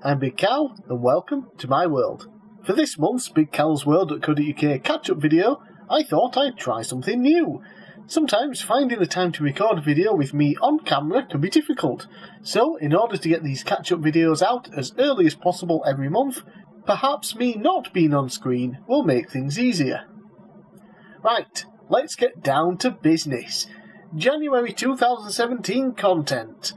I'm bigcal, and welcome to my world. For this month's bigcalsworld.co.uk catch-up video, I thought I'd try something new. Sometimes finding the time to record a video with me on camera can be difficult, so in order to get these catch-up videos out as early as possible every month, perhaps me not being on screen will make things easier. Right, let's get down to business. January 2017 content.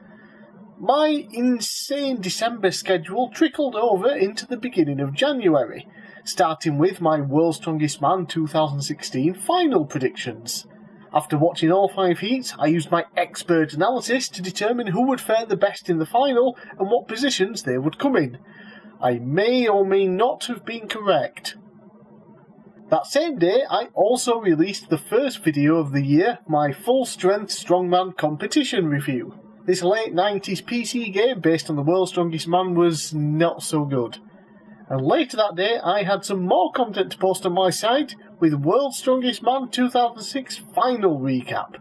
My insane December schedule trickled over into the beginning of January, starting with my World's Strongest Man 2016 final predictions. After watching all 5 heats, I used my expert analysis to determine who would fare the best in the final and what positions they would come in. I may or may not have been correct. That same day, I also released the first video of the year, my full-strength strongman competition review. This late 90s PC game based on the World's Strongest Man was not so good. And later that day I had some more content to post on my site with World's Strongest Man 2006 final recap.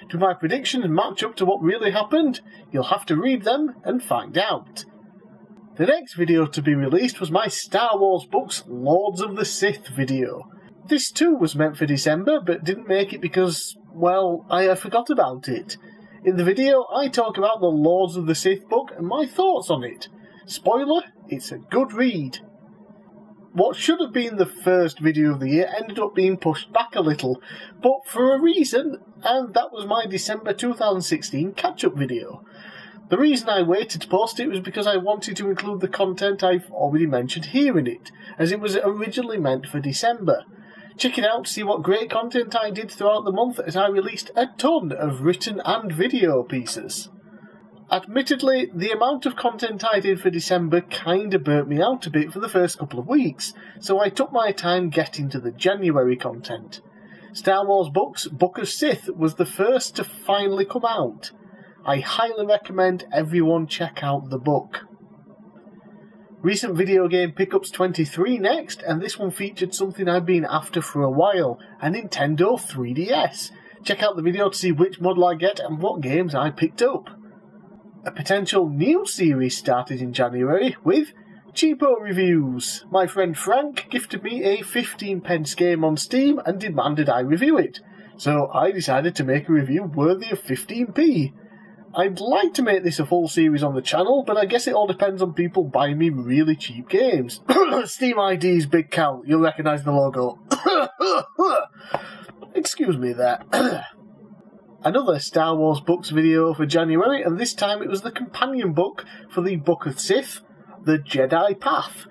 Do my predictions match up to what really happened? You'll have to read them and find out. The next video to be released was my Star Wars books Lords of the Sith video. This too was meant for December but didn't make it because, well, I forgot about it. In the video, I talk about the Lords of the Sith book and my thoughts on it. Spoiler, it's a good read. What should have been the first video of the year ended up being pushed back a little, but for a reason, and that was my December 2016 catch-up video. The reason I waited to post it was because I wanted to include the content I've already mentioned here in it, as it was originally meant for December. Check it out to see what great content I did throughout the month as I released a ton of written and video pieces. Admittedly, the amount of content I did for December kinda burnt me out a bit for the first couple of weeks, so I took my time getting to the January content. Star Wars books Book of Sith was the first to finally come out. I highly recommend everyone check out the book. Recent video game pickups 23 next, and this one featured something I've been after for a while, a Nintendo 3DS. Check out the video to see which model I get and what games I picked up. A potential new series started in January with cheapo reviews. My friend Frank gifted me a 15p game on Steam and demanded I review it, so I decided to make a review worthy of 15p. I'd like to make this a full series on the channel, but I guess it all depends on people buying me really cheap games. Steam ID's bigcal, you'll recognise the logo. Excuse me there. Another Star Wars books video for January, and this time it was the companion book for the Book of Sith, The Jedi Path.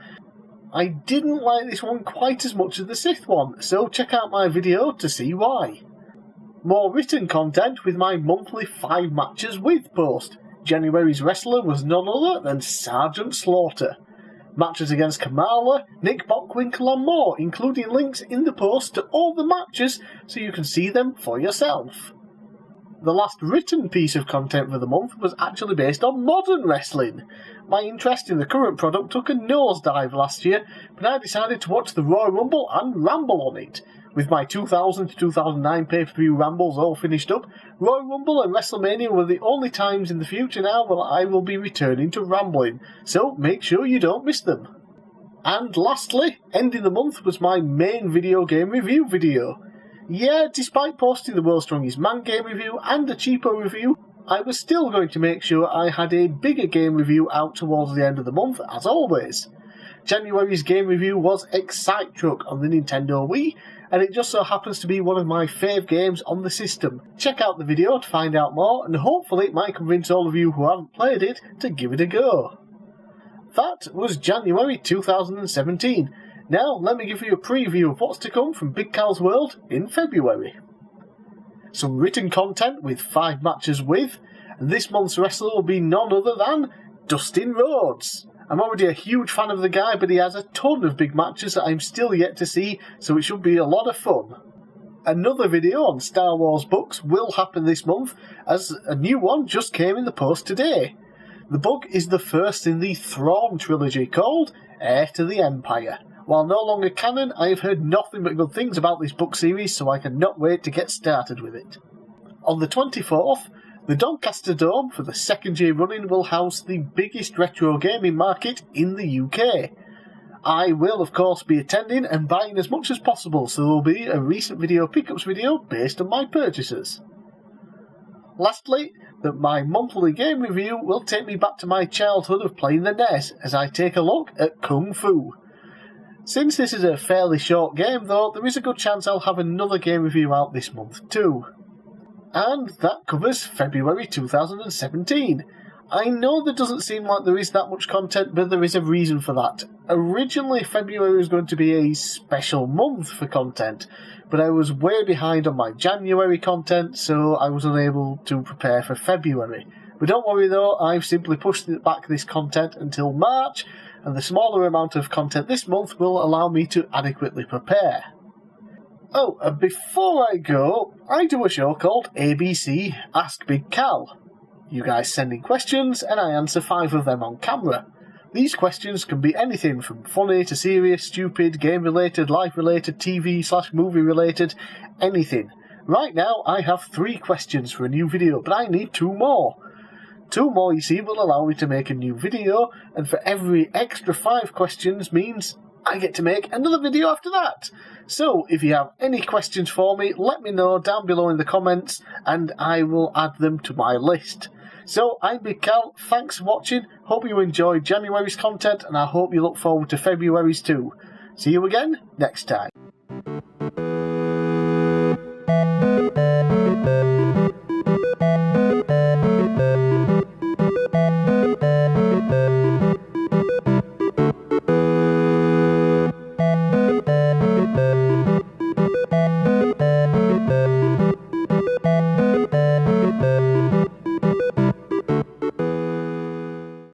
I didn't like this one quite as much as the Sith one, so check out my video to see why. More written content with my monthly 5 matches with post. January's wrestler was none other than Sergeant Slaughter. Matches against Kamala, Nick Bockwinkel and more, including links in the post to all the matches so you can see them for yourself. The last written piece of content for the month was actually based on modern wrestling. My interest in the current product took a nosedive last year, but I decided to watch the Royal Rumble and ramble on it. With my 2000 to 2009 pay-per-view rambles all finished up, Royal Rumble and WrestleMania were the only times in the future now when I will be returning to rambling, so make sure you don't miss them. And lastly, ending the month was my main video game review video. Yeah, despite posting the World's Strongest Man game review and a cheapo review, I was still going to make sure I had a bigger game review out towards the end of the month, as always. January's game review was Excite Truck on the Nintendo Wii, and it just so happens to be one of my fave games on the system. Check out the video to find out more, and hopefully it might convince all of you who haven't played it to give it a go. That was January 2017. Now let me give you a preview of what's to come from bigcal's world in February. Some written content with 5 matches with, and this month's wrestler will be none other than Dustin Rhodes. I'm already a huge fan of the guy, but he has a ton of big matches that I'm still yet to see, so it should be a lot of fun. Another video on Star Wars books will happen this month, as a new one just came in the post today. The book is the first in the Thrawn trilogy called Heir to the Empire. While no longer canon, I have heard nothing but good things about this book series, so I cannot wait to get started with it. On the 24th, The Doncaster Dome, for the second year running, will house the biggest retro gaming market in the UK. I will, of course, be attending and buying as much as possible, so there will be a recent video pickups video based on my purchases. Lastly, that my monthly game review will take me back to my childhood of playing the NES as I take a look at Kung Fu. Since this is a fairly short game though, there is a good chance I'll have another game review out this month too. And that covers February 2017. I know there doesn't seem like there is that much content, but there is a reason for that. Originally, February was going to be a special month for content, but I was way behind on my January content, so I was unable to prepare for February. But don't worry though, I've simply pushed back this content until March, and the smaller amount of content this month will allow me to adequately prepare. Oh, and before I go, I do a show called ABC Ask Big Cal. You guys send in questions and I answer 5 of them on camera. These questions can be anything from funny to serious, stupid, game related, life related, TV/movie related, anything. Right now I have 3 questions for a new video, but I need 2 more. 2 more, you see, will allow me to make a new video, and for every extra 5 questions means I get to make another video after that. So, if you have any questions for me, let me know down below in the comments, and I will add them to my list. So, I'm bigcal, thanks for watching, hope you enjoyed January's content, and I hope you look forward to February's too. See you again next time.